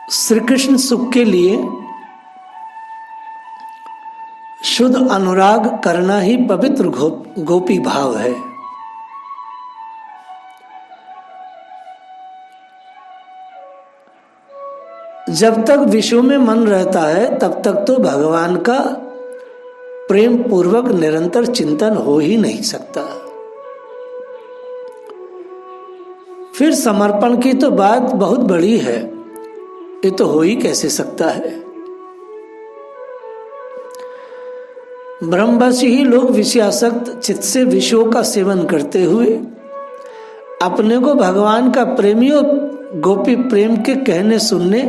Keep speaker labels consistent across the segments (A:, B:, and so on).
A: श्री कृष्ण सुख के लिए शुद्ध अनुराग करना ही पवित्र गोपी भाव है। जब तक विषयों में मन रहता है तब तक तो भगवान का प्रेम पूर्वक निरंतर चिंतन हो ही नहीं सकता। फिर समर्पण की तो बात बहुत बड़ी है, ये तो हो ही कैसे सकता है। ब्रह्मवश ही लोग विषयासक्त चित्त से विषयों का सेवन करते हुए अपने को भगवान का प्रेमी और गोपी प्रेम के कहने सुनने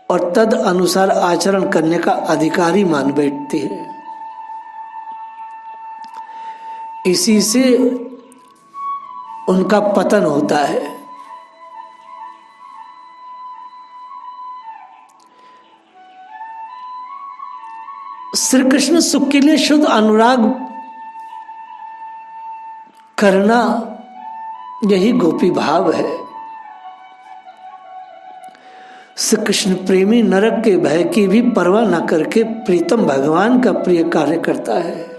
A: और तद अनुसार आचरण करने का अधिकारी मान बैठते हैं। इसी से उनका पतन होता है। श्री कृष्ण सुख के लिए शुद्ध अनुराग करना यही गोपी भाव है। श्री कृष्ण प्रेमी नरक के भय की भी परवाह न करके प्रीतम भगवान का प्रिय कार्य करता है।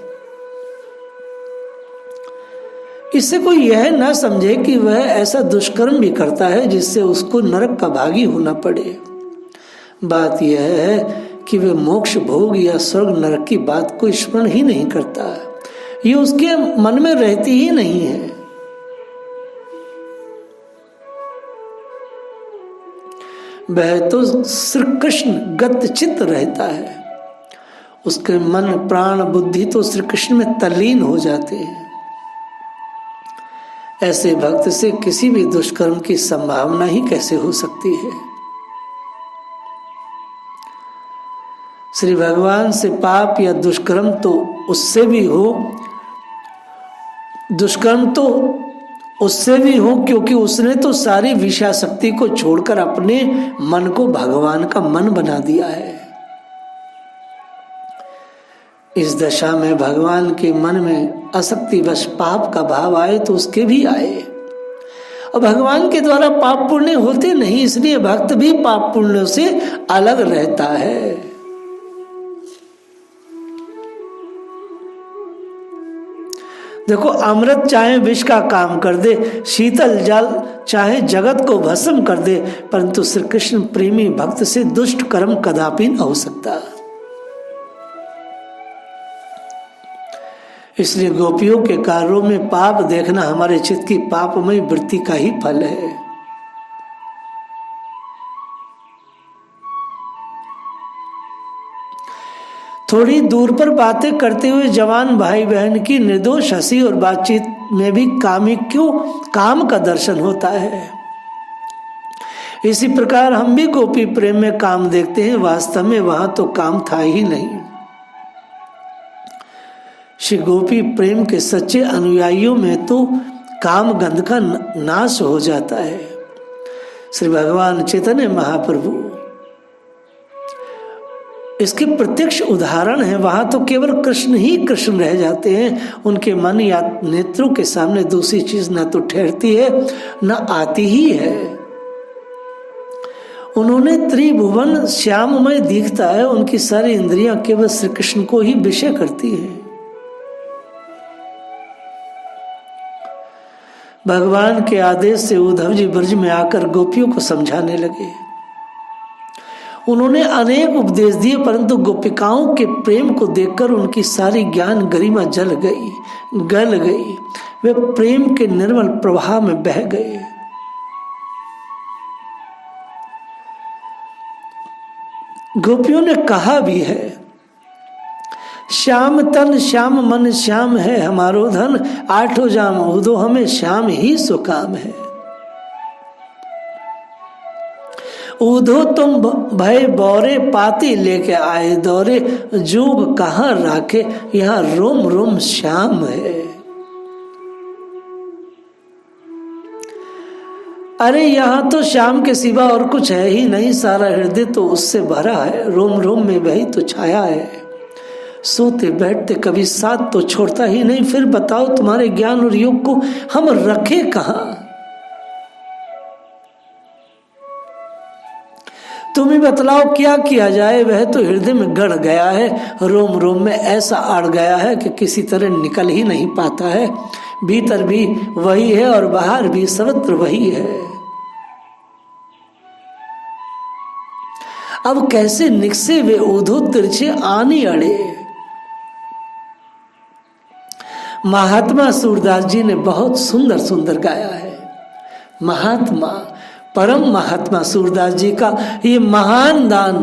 A: इससे कोई यह ना समझे कि वह ऐसा दुष्कर्म भी करता है जिससे उसको नरक का भागी होना पड़े। बात यह है कि वह मोक्ष भोग या स्वर्ग नरक की बात को स्मरण ही नहीं करता, ये उसके मन में रहती ही नहीं है। वह तो श्री कृष्ण गत चित्त रहता है, उसके मन प्राण बुद्धि तो श्री कृष्ण में तल्लीन हो जाते हैं। ऐसे भक्त से किसी भी दुष्कर्म की संभावना ही कैसे हो सकती है। श्री भगवान से पाप या दुष्कर्म तो उससे भी हो, दुष्कर्म तो उससे भी हो क्योंकि उसने तो सारी विषयाशक्ति को छोड़कर अपने मन को भगवान का मन बना दिया है। इस दशा में भगवान के मन में आसक्तिवश पाप का भाव आए तो उसके भी आए, और भगवान के द्वारा पाप पुण्य होते नहीं, इसलिए भक्त भी पाप पुण्य से अलग रहता है। देखो, अमृत चाहे विष का काम कर दे, शीतल जल चाहे जगत को भस्म कर दे, परंतु श्री कृष्ण प्रेमी भक्त से दुष्ट कर्म कदापि न हो सकता। इसलिए गोपियों के कार्यों में पाप देखना हमारे चित्त की पापमय वृत्ति का ही फल है। थोड़ी दूर पर बातें करते हुए जवान भाई बहन की निर्दोष हंसी और बातचीत में भी काम का दर्शन होता है। इसी प्रकार हम भी गोपी प्रेम में काम देखते हैं, वास्तव में वहां तो काम था ही नहीं। श्री गोपी प्रेम के सच्चे अनुयायियों में तो काम गंध का नाश हो जाता है। श्री भगवान चैतन्य महाप्रभु इसके प्रत्यक्ष उदाहरण है। वहां तो केवल कृष्ण ही कृष्ण रह जाते हैं, उनके मन या नेत्रों के सामने दूसरी चीज न तो ठहरती है न आती ही है। उन्होंने त्रिभुवन श्याममय दिखता है, उनकी सारी इंद्रियां केवल श्री कृष्ण को ही विषय करती हैं। भगवान के आदेश से उद्धव जी ब्रज में आकर गोपियों को समझाने लगे। उन्होंने अनेक उपदेश दिए, परंतु गोपिकाओं के प्रेम को देखकर उनकी सारी ज्ञान गरिमा गल गई। वे प्रेम के निर्मल प्रवाह में बह गए। गोपियों ने कहा भी है, श्याम तन श्याम मन श्याम है हमारो धन, आठों जाम उदो हमें श्याम ही सुकाम है। उधो तुम भय बौरे पाती लेके आए दौरे, जोग कहाँ राखे यहाँ रोम रोम श्याम है। अरे यहाँ तो श्याम के सिवा और कुछ है ही नहीं, सारा हृदय तो उससे भरा है, रोम रोम में वही तो छाया है। सोते बैठते कभी साथ तो छोड़ता ही नहीं, फिर बताओ तुम्हारे ज्ञान और योग को हम रखे कहाँ। तुम ही बतलाओ क्या किया जाए, वह तो हृदय में गड़ गया है, रोम रोम में ऐसा अड़ गया है कि किसी तरह निकल ही नहीं पाता है। भीतर भी वही है और बाहर भी सर्वत्र वही है। अब कैसे निकसे वे ऊधो तिरछे आनी अड़े। महात्मा सूरदास जी ने बहुत सुंदर सुंदर गाया है। महात्मा, परम महात्मा सूरदास जी का ये महान दान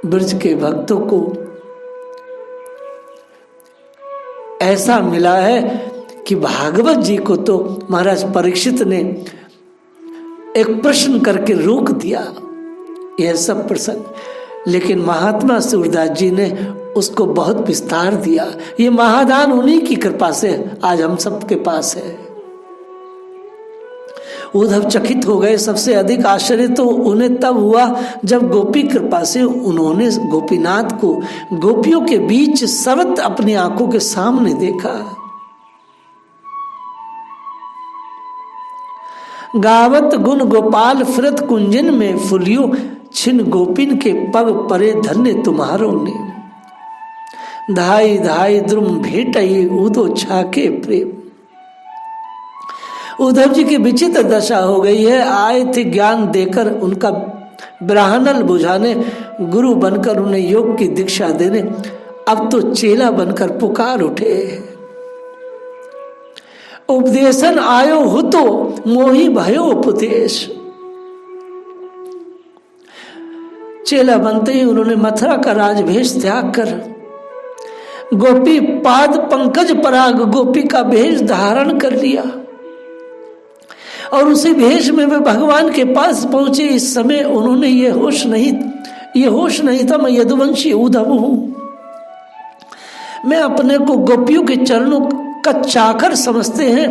A: ब्रज के भक्तों को ऐसा मिला है कि भागवत जी को तो महाराज परीक्षित ने एक प्रश्न करके रोक दिया यह सब प्रसंग, लेकिन महात्मा सूरदास जी ने उसको बहुत विस्तार दिया। ये महादान उन्हीं की कृपा से आज हम सबके पास है। उद्धव चकित हो गए। सबसे अधिक आश्चर्य तो उन्हें तब हुआ जब गोपी कृपा से उन्होंने गोपीनाथ को गोपियों के बीच सर्वत्र अपनी आंखों के सामने देखा। गावत गुण गोपाल फिरत कुंजन में फुलियो, छिन गोपिन के पग परे धन्य तुम्हारो ने। धाई धाई द्रुम भेटई उदो छाके प्रेम। उद्धव जी की विचित्र दशा हो गई है। आए थे ज्ञान देकर उनका ब्राह्मण बुझाने, गुरु बनकर उन्हें योग की दीक्षा देने, अब तो चेला बनकर पुकार उठे। उपदेशन आयो हो तो मोही भयो उपदेश। चेला बनते ही उन्होंने मथुरा का राजभेष त्याग कर गोपी पाद पंकज पराग गोपी का भेष धारण कर लिया और उसी भेष में वे भगवान के पास पहुंचे। इस समय उन्होंने ये होश नहीं था मैं यदुवंशी उद्धव हूं, मैं अपने को गोपियों के चरणों का चाकर समझते हैं।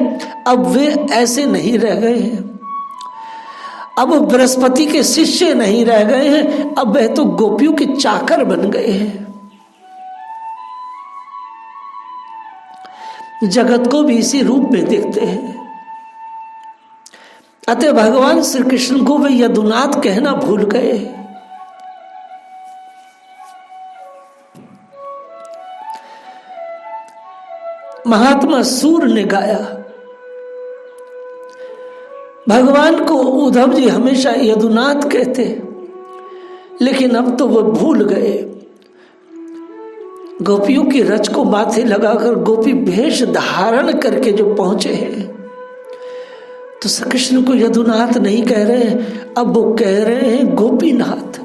A: अब वे ऐसे नहीं रह गए हैं, अब वो बृहस्पति के शिष्य नहीं रह गए हैं, अब वे तो गोपियों के चाकर बन गए हैं। जगत को भी इसी रूप में देखते हैं। अतः भगवान श्री कृष्ण को वे यदुनाथ कहना भूल गए। महात्मा सूर ने गाया, भगवान को उद्धव जी हमेशा यदुनाथ कहते, लेकिन अब तो वो भूल गए। गोपियों की रच को माथे लगाकर गोपी भेष धारण करके जो पहुंचे हैं, तो श्री कृष्ण को यदुनाथ नहीं कह रहे हैं, अब वो कह रहे हैं गोपीनाथ।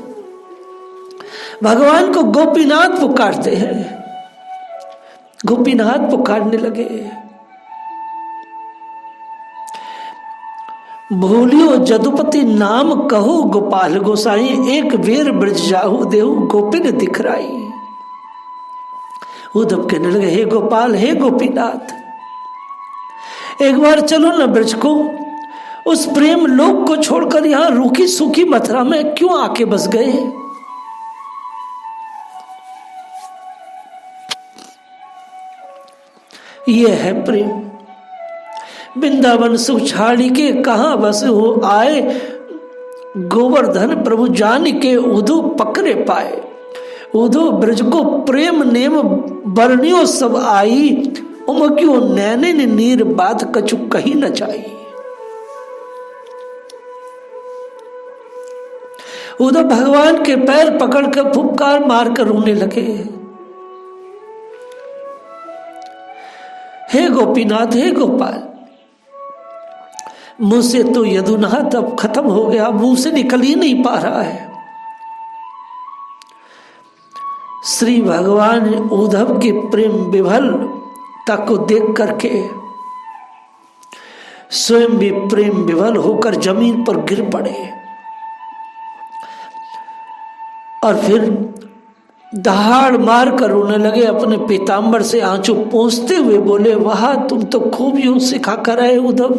A: भगवान को गोपीनाथ पुकारते हैं, गोपीनाथ पुकारने लगे। भूलियो जदुपति नाम कहो गोपाल गोसाई, एक बेर ब्रज जाहु देहु गोपिन दिखराई। उद्धव कहने लगे, हे गोपाल, हे गोपीनाथ, एक बार चलो ना ब्रज को, उस प्रेम लोक को छोड़कर यहां रूखी सूखी मथुरा में क्यों आके बस गए? ये है प्रेम। वृंदावन सुख छाड़ी के कहां बस हो आए, गोवर्धन प्रभु जान के उधो पकड़े पाए। उधो ब्रज को प्रेम नेम बरनियो सब आई, उमक्यो नैने नीर बात कछु कही न चाहिए। उधर भगवान के पैर पकड़कर फुफकार मारकर रोने लगे। हे गोपीनाथ, हे गोपाल, मुंह से तो यदुनाथ अब खत्म हो गया, मुंह से निकल ही नहीं पा रहा है। श्री भगवान उद्धव की प्रेम विभलता को देख करके स्वयं भी प्रेम विभल होकर जमीन पर गिर पड़े और फिर दहाड़ मार कर रोने लगे। अपने पीतांबर से आंचू पोंछते हुए बोले, वाह, तुम तो खूब योग सिखा कर आए उद्धव।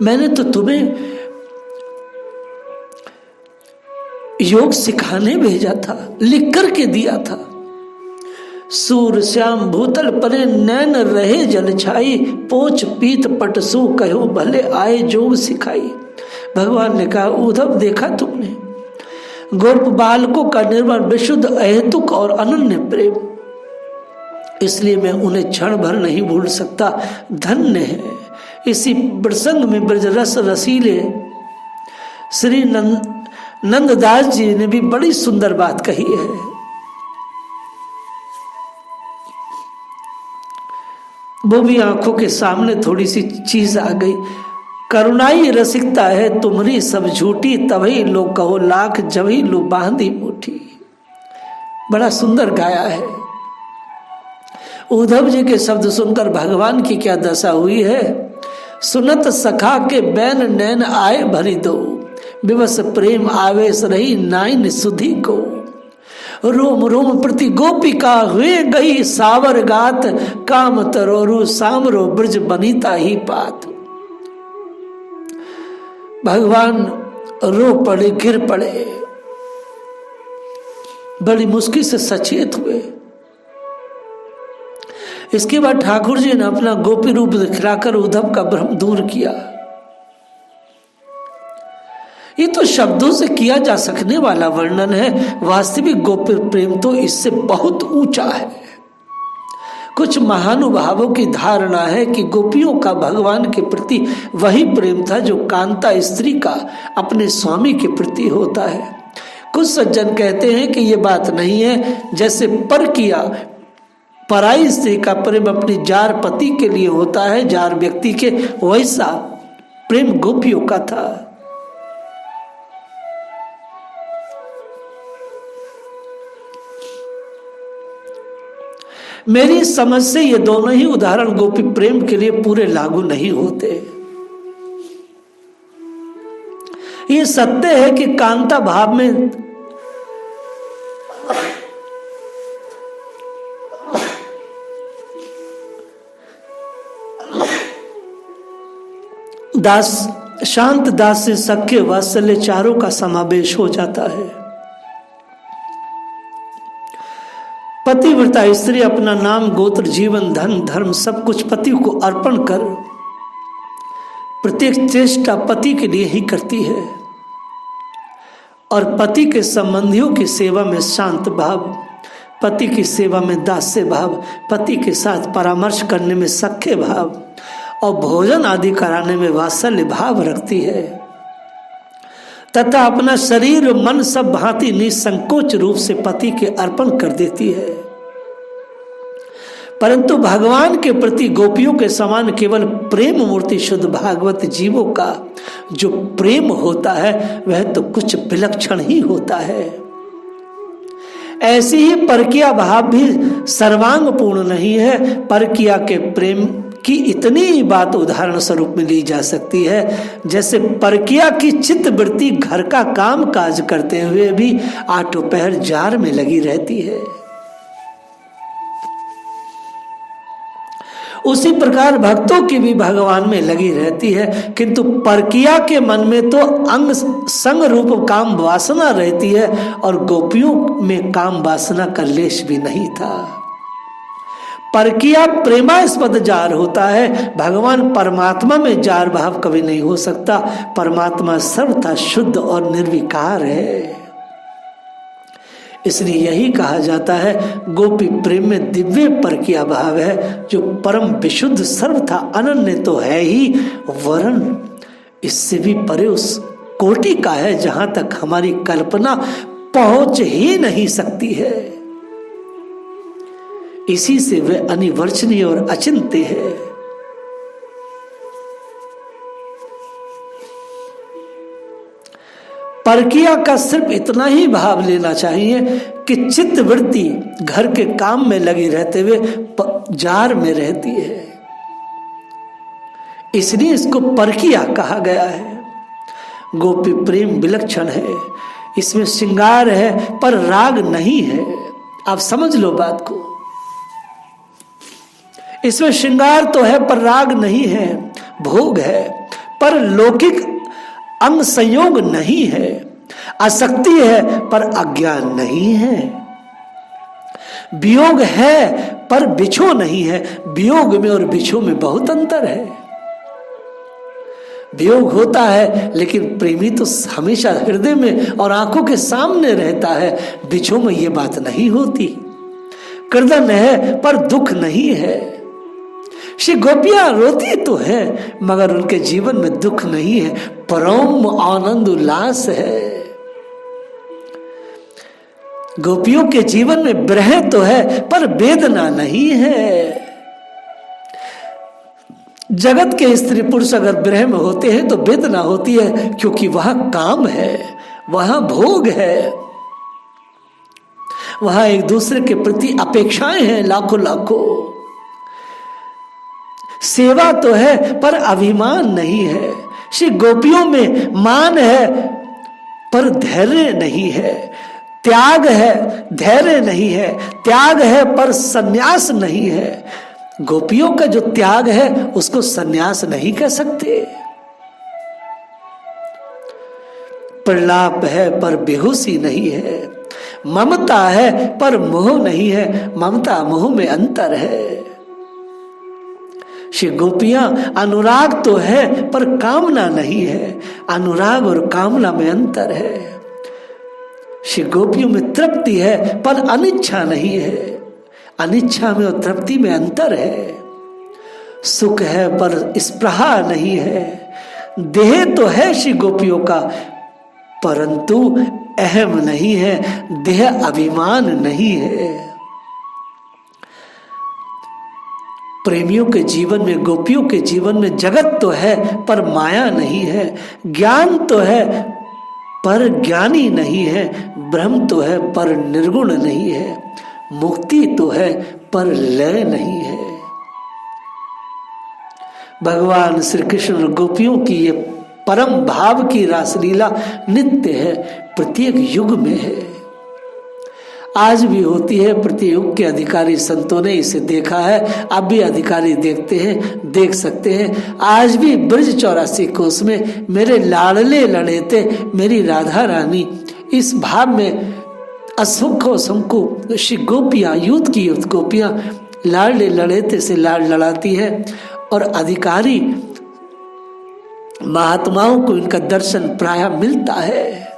A: मैंने तो तुम्हें योग सिखाने भेजा था, लिख कर के दिया था। सूर श्याम भूतल परे नैन रहे जल छाई, पोछ पीत पटसु कहो भले आए जोग सिखाई। भगवान ने कहा, उद्धव देखा तुमने गोप बालकों का निर्मल विशुद्ध अहेतुक और अनन्य प्रेम, इसलिए मैं उन्हें क्षण भर नहीं भूल सकता। धन्य है। इसी प्रसंग में ब्रजरस रसीले श्री नंददास जी ने भी बड़ी सुंदर बात कही है। वो भी आंखों के सामने थोड़ी सी चीज आ गई। करुणाई रसिकता है तुम्हारी सब झूठी, तभी लोग कहो लाख जभी लो बांधी मुट्ठी। बड़ा सुंदर गाया है। उद्धव जी के शब्द सुनकर भगवान की क्या दशा हुई है। सुनत सखा के बैन नैन आए भरी दो, विवश प्रेम आवेश रही नाइन सुधी को। रोम रोम प्रति गोपिका हुए गई सावर गात, काम तरोरु सामरो ब्रज बनीता ही पात। भगवान रो पड़े, गिर पड़े, बड़ी मुश्किल से सचेत हुए। इसके बाद ठाकुर जी ने अपना गोपी रूप दिखलाकर उद्धव का भ्रम दूर किया। ये तो शब्दों से किया जा सकने वाला वर्णन है, वास्तविक गोपी प्रेम तो इससे बहुत ऊंचा है। कुछ महानुभावों की धारणा है कि गोपियों का भगवान के प्रति वही प्रेम था जो कांता स्त्री का अपने स्वामी के प्रति होता है। कुछ सज्जन कहते हैं कि ये बात नहीं है, जैसे पर किया पराई स्त्री का प्रेम अपनी जार पति के लिए होता है, जार व्यक्ति के, वैसा प्रेम गोपियों का था। मेरी समझ से ये दोनों ही उदाहरण गोपी प्रेम के लिए पूरे लागू नहीं होते। ये सत्य है कि कांता भाव में दास शांत दास से सख्य वात्सल्य चारों का समावेश हो जाता है। पतिव्रता स्त्री अपना नाम गोत्र जीवन धन धर्म सब कुछ पति को अर्पण कर प्रत्येक चेष्टा पति के लिए ही करती है और पति के संबंधियों की सेवा में शांत भाव, पति की सेवा में दास्य भाव, पति के साथ परामर्श करने में सख्य भाव और भोजन आदि कराने में वात्सल्य भाव रखती है तथा अपना शरीर मन सब भांति निसंकोच रूप से पति के अर्पण कर देती है। परंतु भगवान के प्रति गोपियों के समान केवल प्रेम मूर्ति शुद्ध भागवत जीवों का जो प्रेम होता है वह तो कुछ विलक्षण ही होता है। ऐसी ही परकिया भाव भी सर्वांग पूर्ण नहीं है। परकिया के प्रेम की इतनी ही बात उदाहरण स्वरूप में ली जा सकती है जैसे परकिया की चित्त वृत्ति घर का काम काज करते हुए भी आठों पहर जार में लगी रहती है। उसी प्रकार भक्तों की भी भगवान में लगी रहती है, किंतु परकिया के मन में तो अंग संग रूप काम वासना रहती है और गोपियों में काम वासना का लेश भी नहीं था। परकिया प्रेमास्पद जार होता है, भगवान परमात्मा में जार भाव कभी नहीं हो सकता। परमात्मा सर्वथा शुद्ध और निर्विकार है। इसलिए यही कहा जाता है गोपी प्रेम में दिव्य परकिया भाव है जो परम विशुद्ध सर्वथा अनन्य तो है ही, वरन इससे भी परे उस कोटि का है जहां तक हमारी कल्पना पहुंच ही नहीं सकती है। इसी से वह अनिवर्चनीय और अचिंत्य है। परकिया का सिर्फ इतना ही भाव लेना चाहिए कि चित्त वृत्ति घर के काम में लगी रहते हुए जार में रहती है, इसलिए इसको परकिया कहा गया है। गोपी प्रेम विलक्षण है, इसमें श्रृंगार है पर राग नहीं है। आप समझ लो बात को, इसमें श्रृंगार तो है पर राग नहीं है, भोग है पर लौकिक अंग संयोग नहीं है, आसक्ति है पर अज्ञान नहीं है। वियोग है पर बिछो नहीं है। वियोग में और बिछो में बहुत अंतर है। वियोग होता है लेकिन प्रेमी तो हमेशा हृदय में और आंखों के सामने रहता है। बिछो में ये बात नहीं होती। क्रदन है पर दुख नहीं है। श्री गोपियां रोती तो है मगर उनके जीवन में दुख नहीं है, परम आनंद उल्लास है। गोपियों के जीवन में विरह तो है पर वेदना नहीं है। जगत के स्त्री पुरुष अगर विरह में होते हैं तो वेदना होती है, क्योंकि वहां काम है, वहां भोग है, वहां एक दूसरे के प्रति अपेक्षाएं हैं लाखों लाखों। सेवा तो है पर अभिमान नहीं है। श्री गोपियों में मान है पर धैर्य नहीं है, त्याग है धैर्य नहीं है, त्याग है पर संन्यास नहीं है। गोपियों का जो त्याग है उसको संन्यास नहीं कह सकते। प्रलाप है पर बेहोशी नहीं है, ममता है पर मोह नहीं है, ममता मोह में अंतर है। श्री गोपियां अनुराग तो है पर कामना नहीं है, अनुराग और कामना में अंतर है। श्री गोपियों में तृप्ति है पर अनिच्छा नहीं है, अनिच्छा में और तृप्ति में अंतर है। सुख है पर स्पृहा नहीं है। देह तो है श्री गोपियों का परंतु अहम नहीं है, देह अभिमान नहीं है। प्रेमियों के जीवन में, गोपियों के जीवन में जगत तो है पर माया नहीं है, ज्ञान तो है पर ज्ञानी नहीं है, ब्रह्म तो है पर निर्गुण नहीं है, मुक्ति तो है पर लय नहीं है। भगवान श्री कृष्ण और गोपियों की ये परम भाव की रासलीला नित्य है, प्रत्येक युग में है, आज भी होती है। प्रत्येक युग के अधिकारी संतों ने इसे देखा है, अब भी अधिकारी देखते हैं, देख सकते हैं। आज भी ब्रज 84 कोस में मेरे लाडले लड़ेते मेरी राधा रानी, इस भाव में असंख्य शंकु श्री गोपियां, यूथ की यूथ गोपियां लाडले लड़ेते से लाड लड़ाती है और अधिकारी महात्माओं को इनका दर्शन प्राय मिलता है।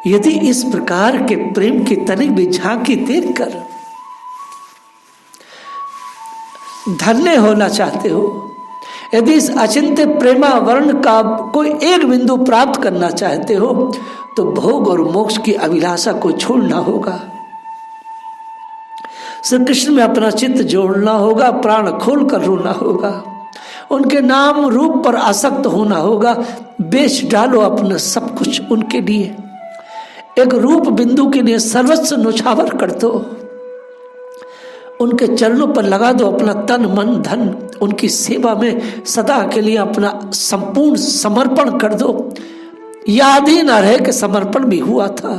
A: यदि इस प्रकार के प्रेम की तनिक भी झांकी देखकर धन्य होना चाहते हो, यदि इस अचिंत्य प्रेमा वर्ण का कोई एक बिंदु प्राप्त करना चाहते हो, तो भोग और मोक्ष की अभिलाषा को छोड़ना होगा, श्री कृष्ण में अपना चित्त जोड़ना होगा, प्राण खोलकर रोना होगा, उनके नाम रूप पर आसक्त होना होगा। बेच डालो अपना सब कुछ उनके लिए, एक रूप बिंदु के लिए सर्वस्व न्यौछावर कर दो, उनके चरणों पर लगा दो अपना तन मन धन, उनकी सेवा में सदा के लिए अपना संपूर्ण समर्पण कर दो। याद ही ना रहे कि समर्पण भी हुआ था।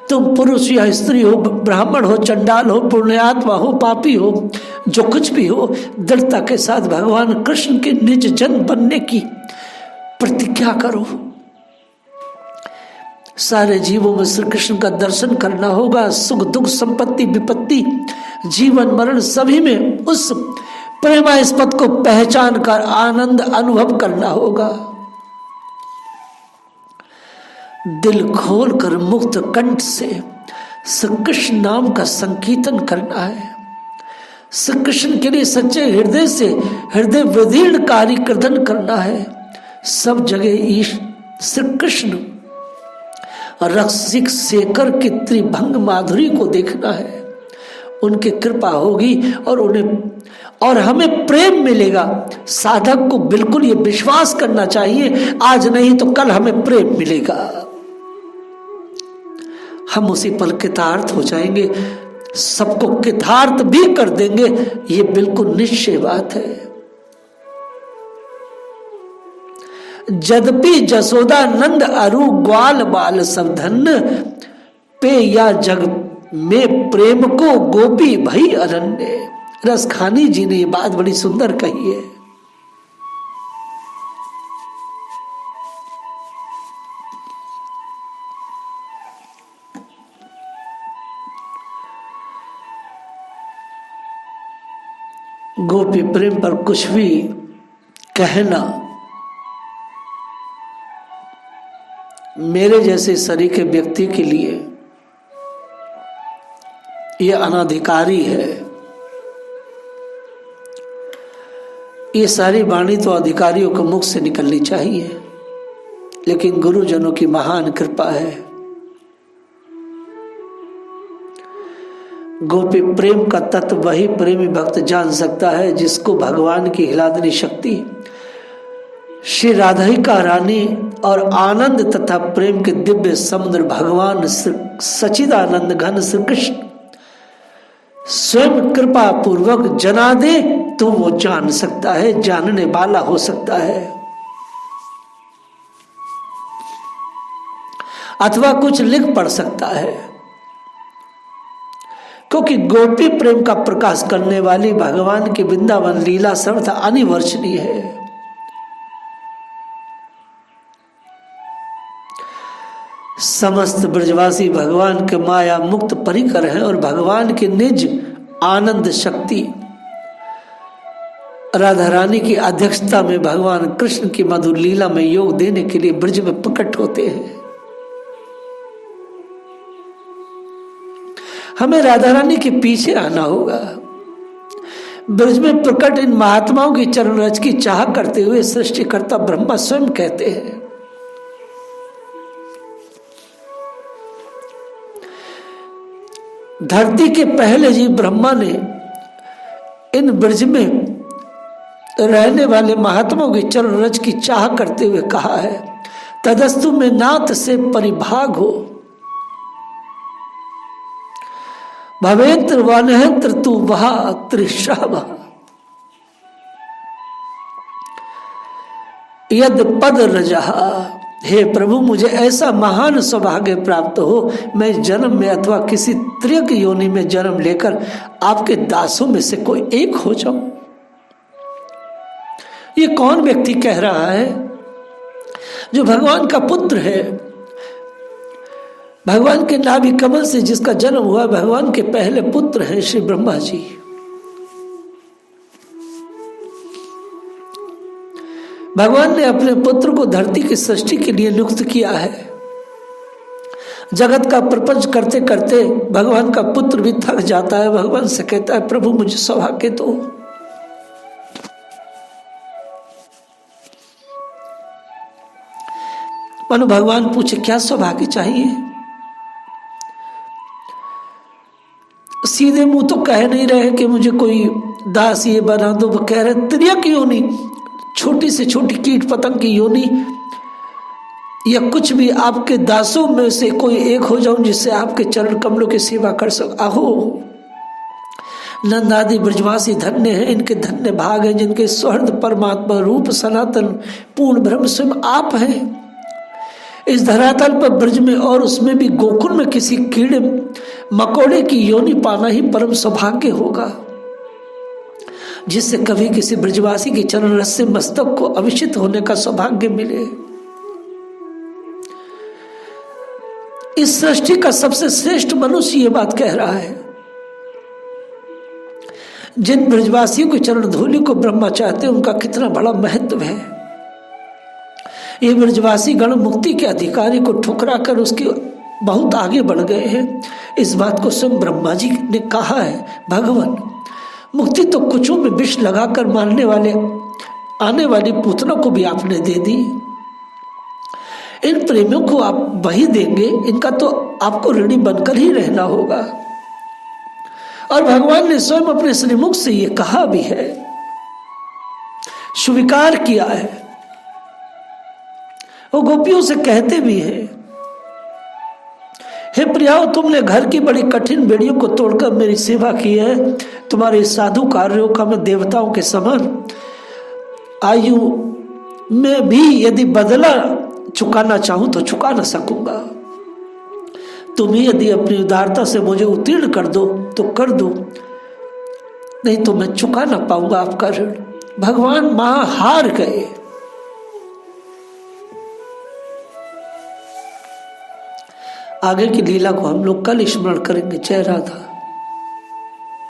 A: तुम पुरुष या स्त्री हो, ब्राह्मण हो, चंडाल हो, पुण्यात्मा हो, पापी हो, जो कुछ भी हो, दृढ़ता के साथ भगवान कृष्ण के निज जन बनने की प्रतिज्ञा करो। सारे जीवों में श्री कृष्ण का दर्शन करना होगा। सुख दुख संपत्ति विपत्ति जीवन मरण सभी में उस प्रेमास्पद को पहचान कर आनंद अनुभव करना होगा। दिल खोल कर मुक्त कंठ से श्री कृष्ण नाम का संकीर्तन करना है। श्री कृष्ण के लिए सच्चे हृदय से हृदय विदीर्णकारी कीर्तन करना है। सब जगह श्री कृष्ण रसिक शेखर की त्रिभंग माधुरी को देखना है। उनकी कृपा होगी और और हमें प्रेम मिलेगा। साधक को बिल्कुल ये विश्वास करना चाहिए, आज नहीं तो कल हमें प्रेम मिलेगा, हम उसी पल कृतार्थ हो जाएंगे, सबको कृतार्थ भी कर देंगे, ये बिल्कुल निश्चय बात है। जदपि जसोदा नंद अरु ग्वाल बाल सब धन्य, पे या जग में प्रेम को गोपी भई अरण्य। रसखानी जी ने ये बात बड़ी सुंदर कही है। गोपी प्रेम पर कुछ भी कहना मेरे जैसे शरीर के व्यक्ति के लिए यह अनाधिकारी है। ये सारी वाणी तो अधिकारियों के मुख से निकलनी चाहिए, लेकिन गुरुजनों की महान कृपा है। गोपी प्रेम का तत्व वही प्रेमी भक्त जान सकता है जिसको भगवान की हिलादनी शक्ति, श्री राधिका रानी और आनंद तथा प्रेम के दिव्य समुद्र भगवान सच्चिदानंद घन श्री कृष्ण स्वयं कृपा पूर्वक जना दे तो वो जान सकता है, जानने वाला हो सकता है। अथवा कुछ लिख पढ़ सकता है, क्योंकि गोपी प्रेम का प्रकाश करने वाली भगवान की वृंदावन लीला सर्वथा अनिवर्चनीय है। समस्त ब्रजवासी भगवान के माया मुक्त परिकर हैं और भगवान के निज आनंद शक्ति राधा रानी की अध्यक्षता में भगवान कृष्ण की मधुर लीला में योग देने के लिए ब्रज में प्रकट होते हैं। हमें राधा रानी के पीछे आना होगा। ब्रज में प्रकट इन महात्माओं की चरण रज की चाह करते हुए सृष्टिकर्ता ब्रह्मा स्वयं कहते हैं, धरती के पहले जी ब्रह्मा ने इन ब्रज में रहने वाले महात्माओं की चरण रज की चाह करते हुए कहा है, तदस्तु में नाथ से परिभाग हो, भवेंत्र वनहंत्र तू वहा त्रिशाभा, यद पद रजहा। हे प्रभु, मुझे ऐसा महान सौभाग्य प्राप्त हो, मैं जन्म में अथवा किसी त्रियक योनि में जन्म लेकर आपके दासों में से कोई एक हो जाऊं। ये कौन व्यक्ति कह रहा है? जो भगवान का पुत्र है, भगवान के नाभि कमल से जिसका जन्म हुआ, भगवान के पहले पुत्र हैं श्री ब्रह्मा जी। भगवान ने अपने पुत्र को धरती की सृष्टि के लिए नियुक्त किया है। जगत का प्रपंच करते करते भगवान का पुत्र भी थक जाता है, भगवान से कहता है, प्रभु मुझे सौभाग्य दो। मानो भगवान पूछे, क्या सौभाग्य चाहिए? सीधे मुंह तो कह नहीं रहे कि मुझे कोई दास ये बना दो, वो कह रहे त्रियक योनि, छोटी से छोटी कीट पतंग की योनि, या कुछ भी आपके दासों में से कोई एक हो जाऊं जिससे आपके चरण कमलों की सेवा कर सकूं। आहो, नंद आदि ब्रजवासी धन्य हैं, इनके धन्य भाग हैं जिनके स्वर्ण परमात्मा रूप सनातन पूर्ण ब्रह्म स्वयं आप हैं। इस धरातल पर ब्रज में और उसमें भी गोकुल में किसी कीड़े मकोड़े की योनि पाना ही परम सौभाग्य होगा, जिससे कभी किसी ब्रजवासी के चरण रस से मस्तक को अभिषिक्त होने का सौभाग्य मिले। इस सृष्टि का सबसे श्रेष्ठ मनुष्य ये बात कह रहा है। जिन ब्रजवासियों के चरण धूलि को ब्रह्मा चाहते हैं, उनका कितना बड़ा महत्व है। ये ब्रजवासी गण मुक्ति के अधिकारी को ठुकरा कर उसके बहुत आगे बढ़ गए हैं। इस बात को स्वयं ब्रह्मा जी ने कहा है, भगवान मुक्ति तो कुचों में विष लगाकर मारने वाले आने वाली पूतना को भी आपने दे दी, इन प्रेमियों को आप वही देंगे, इनका तो आपको ऋणी बनकर ही रहना होगा। और भगवान ने स्वयं अपने श्रीमुख से ये कहा भी है, स्वीकार किया है। वो गोपियों से कहते भी हैं, हे प्रियाओ, तुमने घर की बड़ी कठिन बेड़ियों को तोड़कर मेरी सेवा की है। तुम्हारे साधु कार्यों का मैं देवताओं के समान आयु में भी यदि बदला चुकाना चाहूं तो चुका न सकूंगा। तुम ही यदि अपनी उदारता से मुझे उत्तीर्ण कर दो तो कर दो, नहीं तो मैं चुका ना पाऊंगा आपका ऋण। भगवान महा हार गए। आगे की लीला को हम लोग कल स्मरण करेंगे। जय राधा।